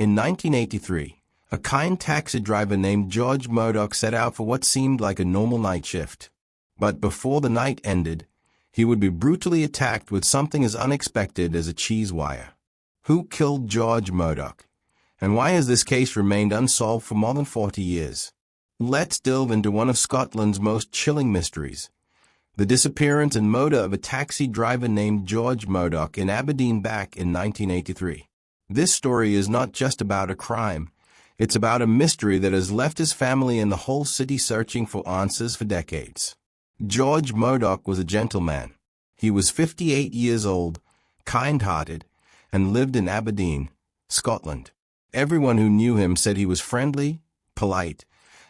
In 1983, a kind taxi driver named George Murdoch set out for what seemed like a normal night shift. But before the night ended, he would be brutally attacked with something as unexpected as a cheese wire. Who killed George Murdoch? And why has this case remained unsolved for more than 40 years? Let's delve into one of Scotland's most chilling mysteries: the disappearance and murder of a taxi driver named George Murdoch in Aberdeen back in 1983. This story is not just about a crime. It's about a mystery that has left his family and the whole city searching for answers for decades. George Murdoch was a gentleman. He was 58 years old, kind-hearted, and lived in Aberdeen, Scotland. Everyone who knew him said he was friendly, polite,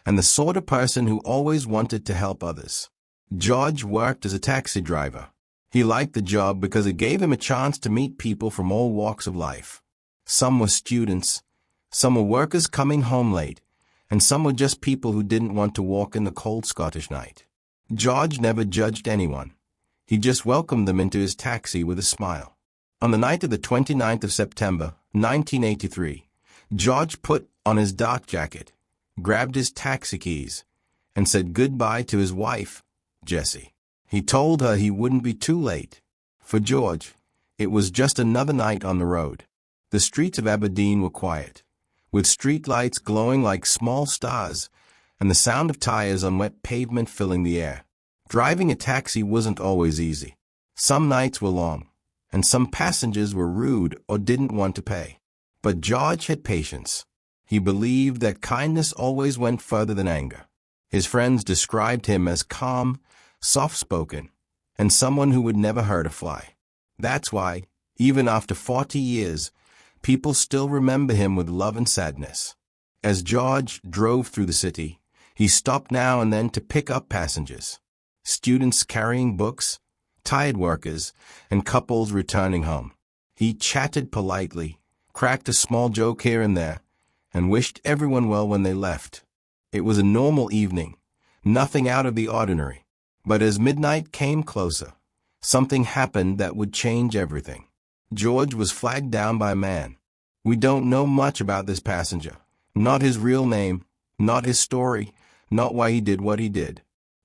and the sort of person who always wanted to help others. George worked as a taxi driver. He liked the job because it gave him a chance to meet people from all walks of life. Some were students, some were workers coming home late, and some were just people who didn't want to walk in the cold Scottish night. George never judged anyone. He just welcomed them into his taxi with a smile. On the night of the 29th of September, 1983, George put on his dark jacket, grabbed his taxi keys, and said goodbye to his wife, Jessie. He told her he wouldn't be too late. For George, it was just another night on the road. The streets of Aberdeen were quiet, with street lights glowing like small stars, and the sound of tires on wet pavement filling the air. Driving a taxi wasn't always easy. Some nights were long, and some passengers were rude or didn't want to pay. But George had patience. He believed that kindness always went further than anger. His friends described him as calm, soft-spoken, and someone who would never hurt a fly. That's why, even after 40 years, people still remember him with love and sadness. As George drove through the city, he stopped now and then to pick up passengers. Students carrying books, tired workers, and couples returning home. He chatted politely, cracked a small joke here and there, and wished everyone well when they left. It was a normal evening, nothing out of the ordinary. But as midnight came closer, something happened that would change everything. George was flagged down by a man. We don't know much about this passenger. Not his real name, not his story, not why he did what he did.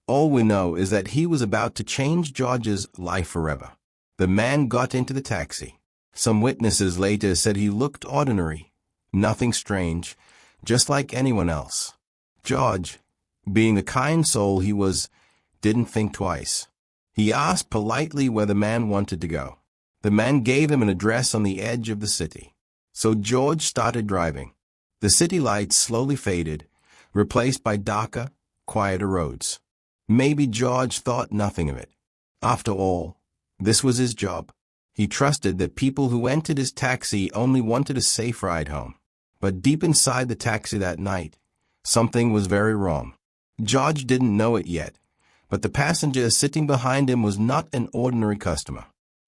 All we know is that he was about to change George's life forever. The man got into the taxi. Some witnesses later said he looked ordinary, nothing strange, just like anyone else. George, being the kind soul he was, didn't think twice. He asked politely where the man wanted to go. The man gave him an address on the edge of the city. So George started driving. The city lights slowly faded, replaced by darker, quieter roads. Maybe George thought nothing of it. After all, this was his job. He trusted that people who entered his taxi only wanted a safe ride home. But deep inside the taxi that night, something was very wrong. George didn't know it yet, but the passenger sitting behind him was not an ordinary customer.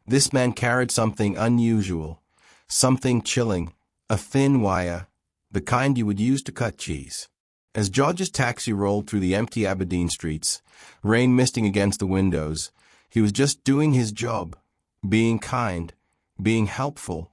This man carried something unusual, something chilling, a thin wire, the kind you would use to cut cheese. As George's taxi rolled through the empty Aberdeen streets, rain misting against the windows, he was just doing his job, being kind, being helpful,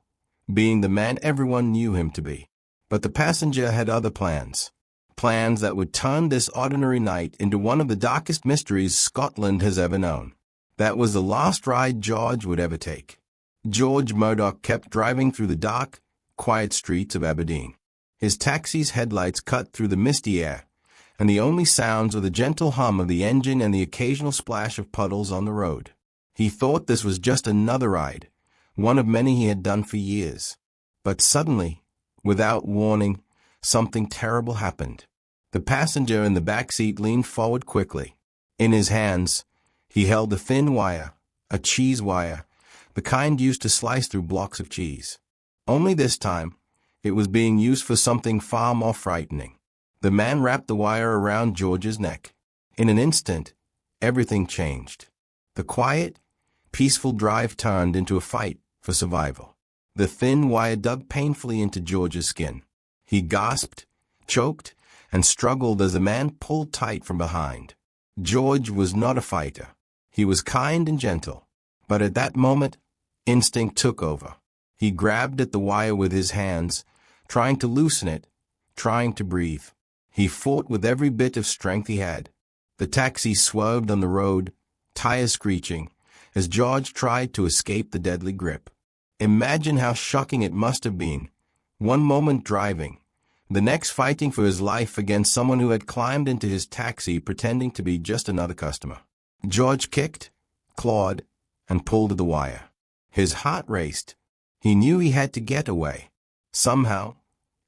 being the man everyone knew him to be. But the passenger had other plans. Plans that would turn this ordinary night into one of the darkest mysteries Scotland has ever known. That was the last ride George would ever take. George Murdoch kept driving through the dark, quiet streets of Aberdeen. His taxi's headlights cut through the misty air, and the only sounds were the gentle hum of the engine and the occasional splash of puddles on the road. He thought this was just another ride, one of many he had done for years. But suddenly, without warning, something terrible happened. The passenger in the back seat leaned forward quickly. In his hands, he held a thin wire, a cheese wire, the kind used to slice through blocks of cheese. Only this time, it was being used for something far more frightening. The man wrapped the wire around George's neck. In an instant, everything changed. The quiet, peaceful drive turned into a fight for survival. The thin wire dug painfully into George's skin. He gasped, choked, and struggled as the man pulled tight from behind. George was not a fighter. He was kind and gentle. But at that moment, instinct took over. He grabbed at the wire with his hands, trying to loosen it, trying to breathe. He fought with every bit of strength he had. The taxi swerved on the road, tires screeching, as George tried to escape the deadly grip. Imagine how shocking it must have been. One moment driving, the next fighting for his life against someone who had climbed into his taxi pretending to be just another customer. George kicked, clawed, and pulled at the wire. His heart raced. He knew he had to get away. Somehow,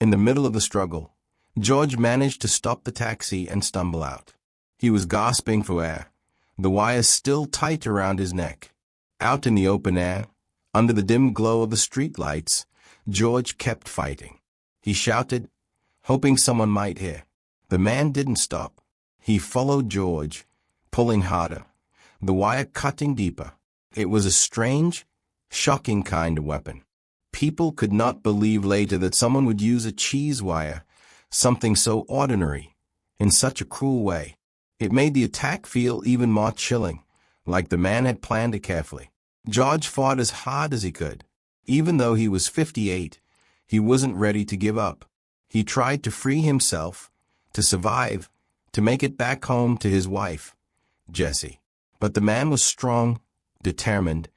in the middle of the struggle, George managed to stop the taxi and stumble out. He was gasping for air, the wires still tight around his neck. Out in the open air, under the dim glow of the street lights, George kept fighting. He shouted, hoping someone might hear. The man didn't stop. He followed George, pulling harder, the wire cutting deeper. It was a strange, shocking kind of weapon. People could not believe later that someone would use a cheese wire, something so ordinary, in such a cruel way. It made the attack feel even more chilling, like the man had planned it carefully. George fought as hard as he could. Even though he was 58, he wasn't ready to give up. He tried to free himself, to survive, to make it back home to his wife, Jessie. But the man was strong, determined,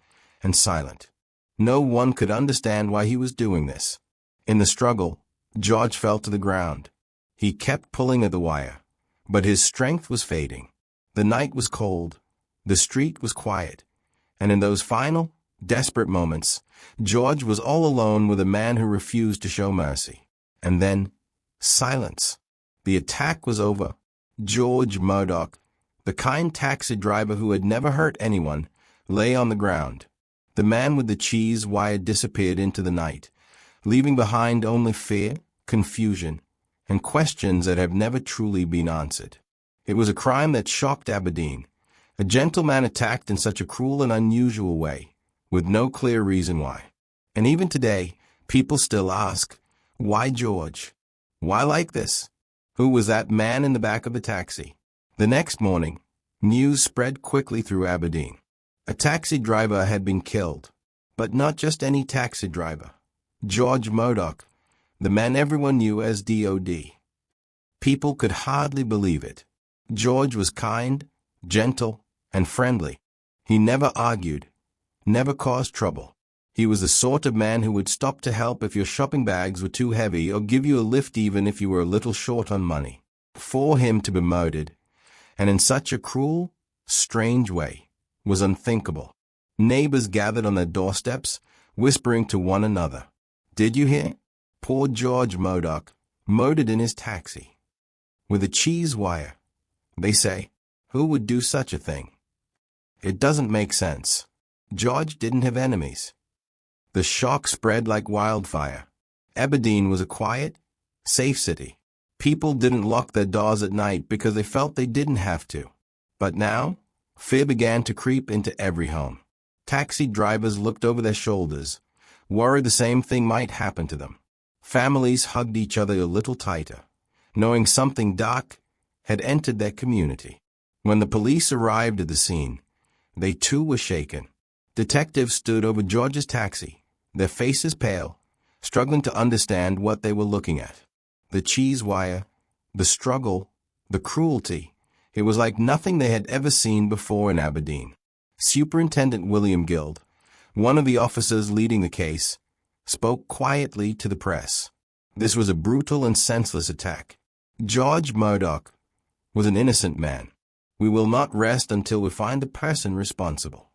and silent. No one could understand why he was doing this. In the struggle, George fell to the ground. He kept pulling at the wire, but his strength was fading. The night was cold, the street was quiet, and in those final, desperate moments, George was all alone with a man who refused to show mercy. And then, silence. The attack was over. George Murdoch, the kind taxi driver who had never hurt anyone, lay on the ground. The man with the cheese wire disappeared into the night, leaving behind only fear, confusion, and questions that have never truly been answered. It was a crime that shocked Aberdeen. A gentleman attacked in such a cruel and unusual way, with no clear reason why. And even today, people still ask, why George? Why like this? Who was that man in the back of the taxi? The next morning, news spread quickly through Aberdeen. A taxi driver had been killed, but not just any taxi driver. George Murdoch, the man everyone knew as DOD. People could hardly believe it. George was kind, gentle, and friendly. He never argued, never caused trouble. He was the sort of man who would stop to help if your shopping bags were too heavy or give you a lift even if you were a little short on money. For him to be murdered, and in such a cruel, strange way, was unthinkable. Neighbors gathered on their doorsteps, whispering to one another, "Did you hear? Poor George Murdoch, murdered in his taxi. With a cheese wire." They say, who would do such a thing? It doesn't make sense. George didn't have enemies. The shock spread like wildfire. Aberdeen was a quiet, safe city. People didn't lock their doors at night because they felt they didn't have to. But now, fear began to creep into every home. Taxi drivers looked over their shoulders, worried the same thing might happen to them. Families hugged each other a little tighter, knowing something dark had entered their community. When the police arrived at the scene, they too were shaken. Detectives stood over George's taxi, their faces pale, struggling to understand what they were looking at. The cheese wire, the struggle, the cruelty. It was like nothing they had ever seen before in Aberdeen. Superintendent William Guild, one of the officers leading the case, spoke quietly to the press. This was a brutal and senseless attack. George Murdoch was an innocent man. We will not rest until we find the person responsible.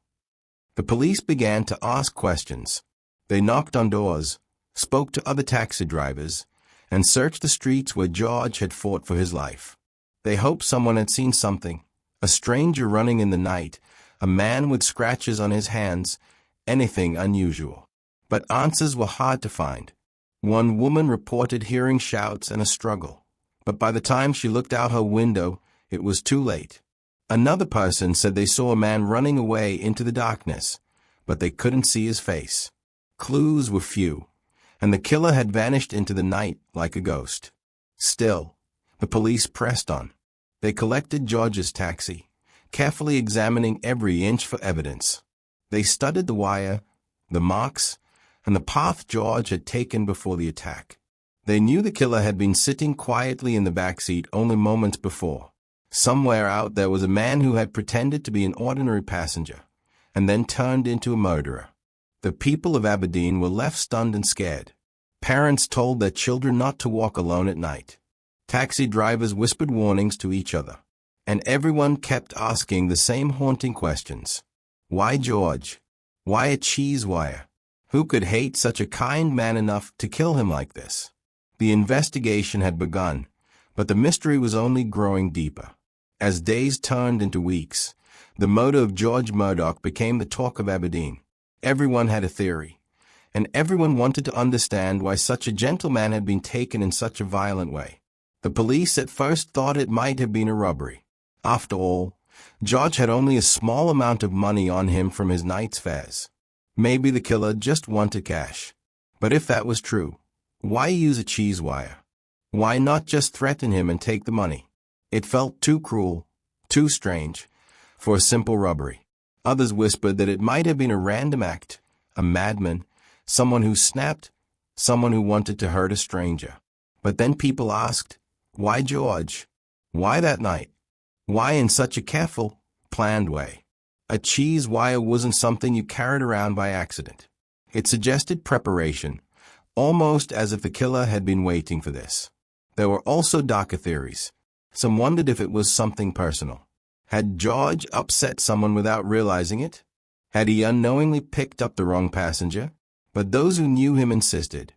The police began to ask questions. They knocked on doors, spoke to other taxi drivers, and searched the streets where George had fought for his life. They hoped someone had seen something, a stranger running in the night, a man with scratches on his hands, anything unusual. But answers were hard to find. One woman reported hearing shouts and a struggle, but by the time she looked out her window, it was too late. Another person said they saw a man running away into the darkness, but they couldn't see his face. Clues were few, and the killer had vanished into the night like a ghost. Still, the police pressed on. They collected George's taxi, carefully examining every inch for evidence. They studied the wire, the marks, and the path George had taken before the attack. They knew the killer had been sitting quietly in the back seat only moments before. Somewhere out there was a man who had pretended to be an ordinary passenger and then turned into a murderer. The people of Aberdeen were left stunned and scared. Parents told their children not to walk alone at night. Taxi drivers whispered warnings to each other. And everyone kept asking the same haunting questions. Why George? Why a cheese wire? Who could hate such a kind man enough to kill him like this? The investigation had begun, but the mystery was only growing deeper. As days turned into weeks, the murder of George Murdoch became the talk of Aberdeen. Everyone had a theory, and everyone wanted to understand why such a gentleman had been taken in such a violent way. The police at first thought it might have been a robbery. After all, George had only a small amount of money on him from his night's fares. Maybe the killer just wanted cash. But if that was true, why use a cheese wire? Why not just threaten him and take the money? It felt too cruel, too strange, for a simple robbery. Others whispered that it might have been a random act, a madman, someone who snapped, someone who wanted to hurt a stranger. But then people asked, why George? Why that night? Why in such a careful, planned way? A cheese wire wasn't something you carried around by accident. It suggested preparation, almost as if the killer had been waiting for this. There were also darker theories. Some wondered if it was something personal. Had George upset someone without realizing it? Had he unknowingly picked up the wrong passenger? But those who knew him insisted.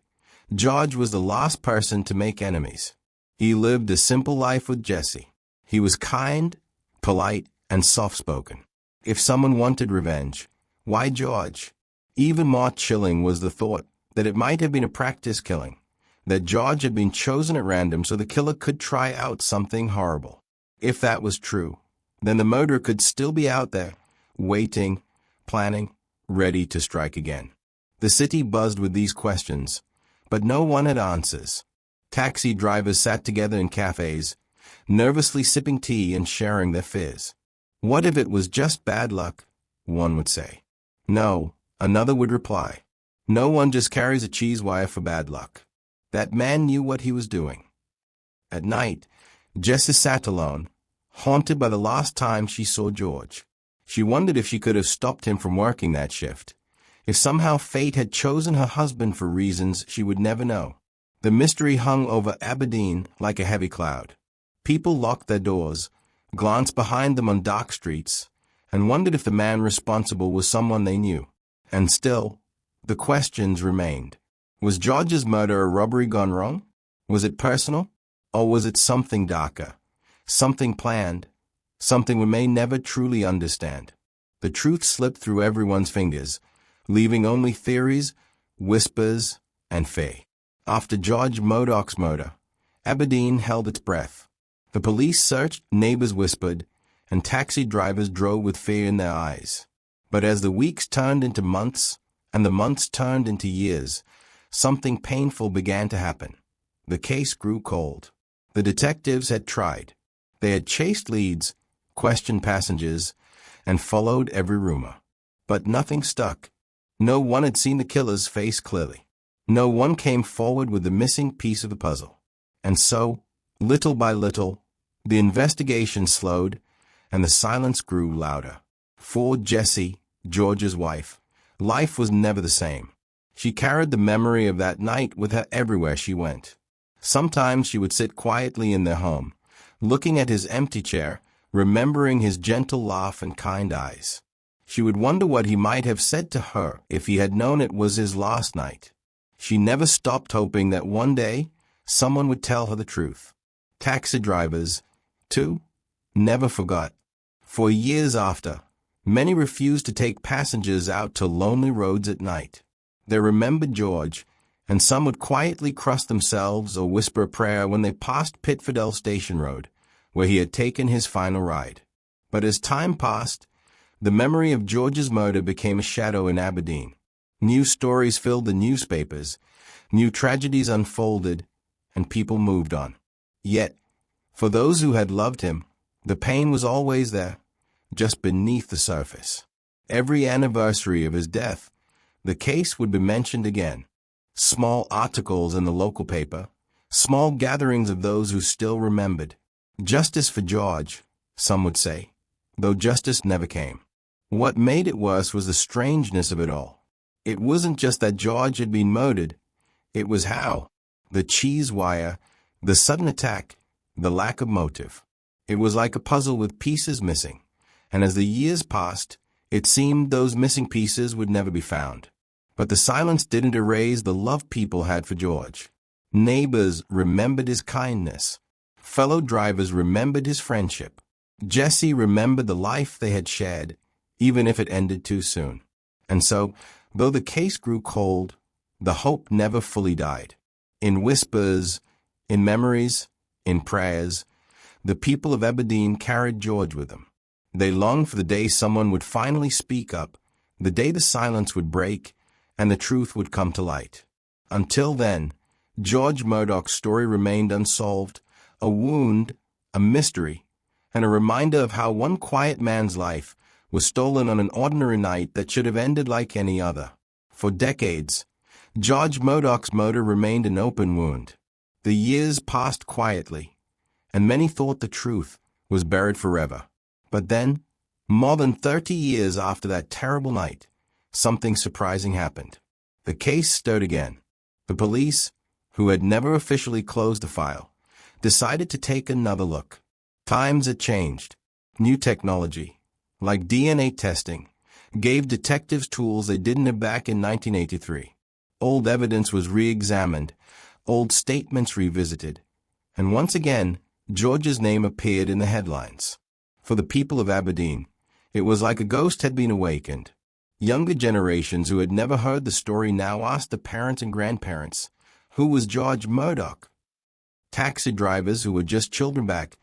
George was the last person to make enemies. He lived a simple life with Jessie. He was kind, polite, and soft-spoken. If someone wanted revenge, why George? Even more chilling was the thought that it might have been a practice killing, that George had been chosen at random so the killer could try out something horrible. If that was true, then the murderer could still be out there, waiting, planning, ready to strike again. The city buzzed with these questions, but no one had answers. Taxi drivers sat together in cafes, nervously sipping tea and sharing their fears. What if it was just bad luck? One would say. No, another would reply. No one just carries a cheese wire for bad luck. That man knew what he was doing. At night, Jessie sat alone, haunted by the last time she saw George. She wondered if she could have stopped him from working that shift, if somehow fate had chosen her husband for reasons she would never know. The mystery hung over Aberdeen like a heavy cloud. People locked their doors, glanced behind them on dark streets, and wondered if the man responsible was someone they knew. And still, the questions remained. Was George's murder a robbery gone wrong? Was it personal? Or was it something darker? Something planned? Something we may never truly understand? The truth slipped through everyone's fingers, leaving only theories, whispers, and fear. After George Murdoch's murder, Aberdeen held its breath. The police searched, neighbors whispered, and taxi drivers drove with fear in their eyes. But as the weeks turned into months, and the months turned into years, something painful began to happen. The case grew cold. The detectives had tried. They had chased leads, questioned passengers, and followed every rumor. But nothing stuck. No one had seen the killer's face clearly. No one came forward with the missing piece of the puzzle. And so, little by little, the investigation slowed, and the silence grew louder. For Jessie, George's wife, life was never the same. She carried the memory of that night with her everywhere she went. Sometimes she would sit quietly in their home, looking at his empty chair, remembering his gentle laugh and kind eyes. She would wonder what he might have said to her if he had known it was his last night. She never stopped hoping that one day someone would tell her the truth. Taxi drivers, too, never forgot. For years after, many refused to take passengers out to lonely roads at night. They remembered George, and some would quietly cross themselves or whisper a prayer when they passed Pitfordell Station Road, where he had taken his final ride. But as time passed, the memory of George's murder became a shadow in Aberdeen. New stories filled the newspapers, new tragedies unfolded, and people moved on. Yet, for those who had loved him, the pain was always there, just beneath the surface. Every anniversary of his death, the case would be mentioned again. Small articles in the local paper, Small gatherings of those who still remembered. Justice for George, some would say, though justice never came. What made it worse was the strangeness of it all. It wasn't just that George had been murdered, it was how. The cheese wire, the sudden attack, the lack of motive. It was like a puzzle with pieces missing, and as the years passed, it seemed those missing pieces would never be found. But the silence didn't erase the love people had for George. Neighbors remembered his kindness. Fellow drivers remembered his friendship. Jesse remembered the life they had shared, even if it ended too soon. And so, though the case grew cold, the hope never fully died. In whispers, in memories, in prayers, the people of Aberdeen carried George with them. They longed for the day someone would finally speak up, the day the silence would break, and the truth would come to light. Until then, George Murdoch's story remained unsolved, a wound, a mystery, and a reminder of how one quiet man's life was stolen on an ordinary night that should have ended like any other. For decades, George Murdoch's murder remained an open wound. The years passed quietly, and many thought the truth was buried forever. But then, more than 30 years after that terrible night, something surprising happened. The case stirred again. The police, who had never officially closed the file, decided to take another look. Times had changed. New technology, like DNA testing, gave detectives tools they didn't have back in 1983. Old evidence was re-examined, old statements revisited, and once again, George's name appeared in the headlines. For the people of Aberdeen, it was like a ghost had been awakened. Younger generations who had never heard the story now asked the parents and grandparents, who was George Murdoch? Taxi drivers who were just children back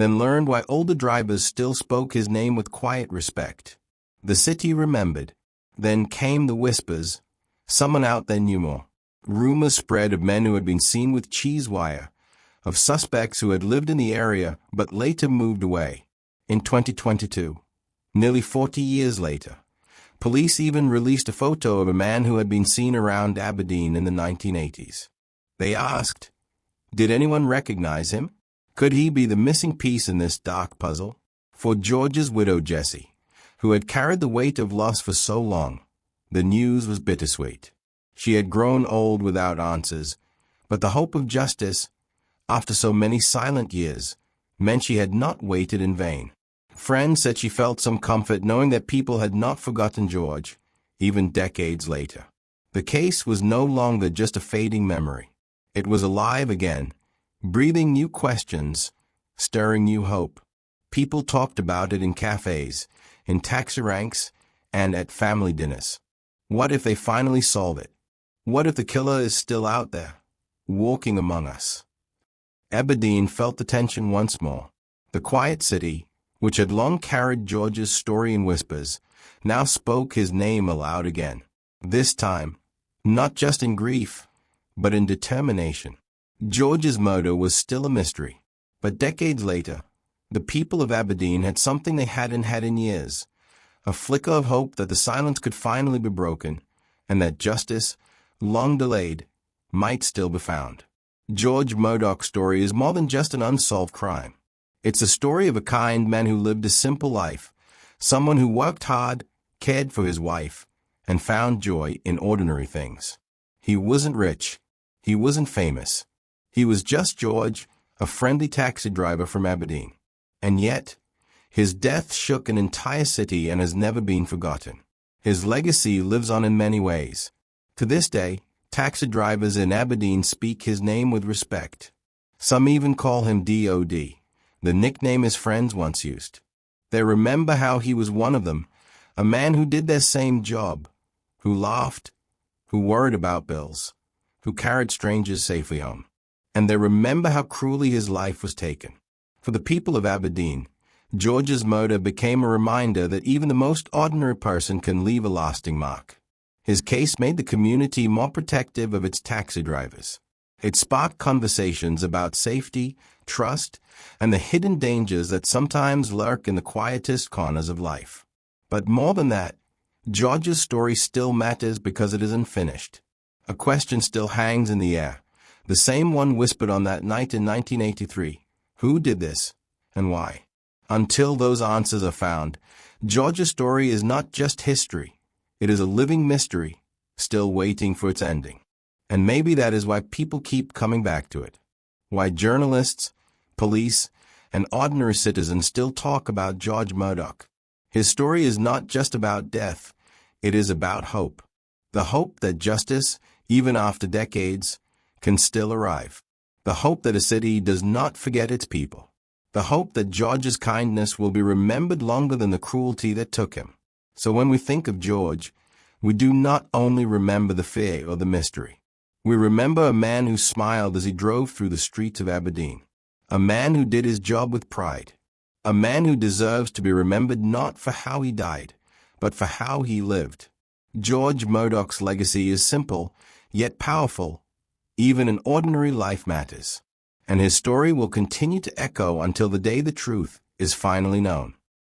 then learned why older drivers still spoke his name with quiet respect. The city remembered. Then came the whispers. Someone out there knew more. Rumors spread of men who had been seen with cheese wire, of suspects who had lived in the area but later moved away. In 2022, nearly 40 years later, police even released a photo of a man who had been seen around Aberdeen in the 1980s. They asked, did anyone recognize him? Could he be the missing piece in this dark puzzle? For George's widow Jessie, who had carried the weight of loss for so long, the news was bittersweet. She had grown old without answers, but the hope of justice, after so many silent years, meant she had not waited in vain. Friends said she felt some comfort knowing that people had not forgotten George, even decades later. The case was no longer just a fading memory. It was alive again, breathing new questions, stirring new hope. People talked about it in cafes, in taxi ranks, and at family dinners. What if they finally solve it? What if the killer is still out there, walking among us? Aberdeen felt the tension once more. The quiet city, which had long carried George's story in whispers, now spoke his name aloud again. This time, not just in grief, but in determination. George's murder was still a mystery, but decades later, the people of Aberdeen had something they hadn't had in years, a flicker of hope that the silence could finally be broken, and that justice, long delayed, might still be found. George Murdoch's story is more than just an unsolved crime. It's a story of a kind man who lived a simple life, someone who worked hard, cared for his wife, and found joy in ordinary things. He wasn't rich. He wasn't famous. He was just George, a friendly taxi driver from Aberdeen. And yet, his death shook an entire city and has never been forgotten. His legacy lives on in many ways. To this day, taxi drivers in Aberdeen speak his name with respect. Some even call him DOD, the nickname his friends once used. They remember how he was one of them, a man who did their same job, who laughed, who worried about bills, who carried strangers safely home. And they remember how cruelly his life was taken. For the people of Aberdeen, George's murder became a reminder that even the most ordinary person can leave a lasting mark. His case made the community more protective of its taxi drivers. It sparked conversations about safety, trust, and the hidden dangers that sometimes lurk in the quietest corners of life. But more than that, George's story still matters because it isn't finished. A question still hangs in the air. The same one whispered on that night in 1983, "Who did this? And why?" Until those answers are found, George's story is not just history. It is a living mystery, still waiting for its ending. And maybe that is why people keep coming back to it. Why journalists, police, and ordinary citizens still talk about George Murdoch. His story is not just about death, it is about hope. The hope that justice, even after decades, can still arrive. The hope that a city does not forget its people. The hope that George's kindness will be remembered longer than the cruelty that took him. So when we think of George, we do not only remember the fear or the mystery. We remember a man who smiled as he drove through the streets of Aberdeen. A man who did his job with pride. A man who deserves to be remembered not for how he died, but for how he lived. George Murdoch's legacy is simple, yet powerful. Even an ordinary life matters. And his story will continue to echo until the day the truth is finally known.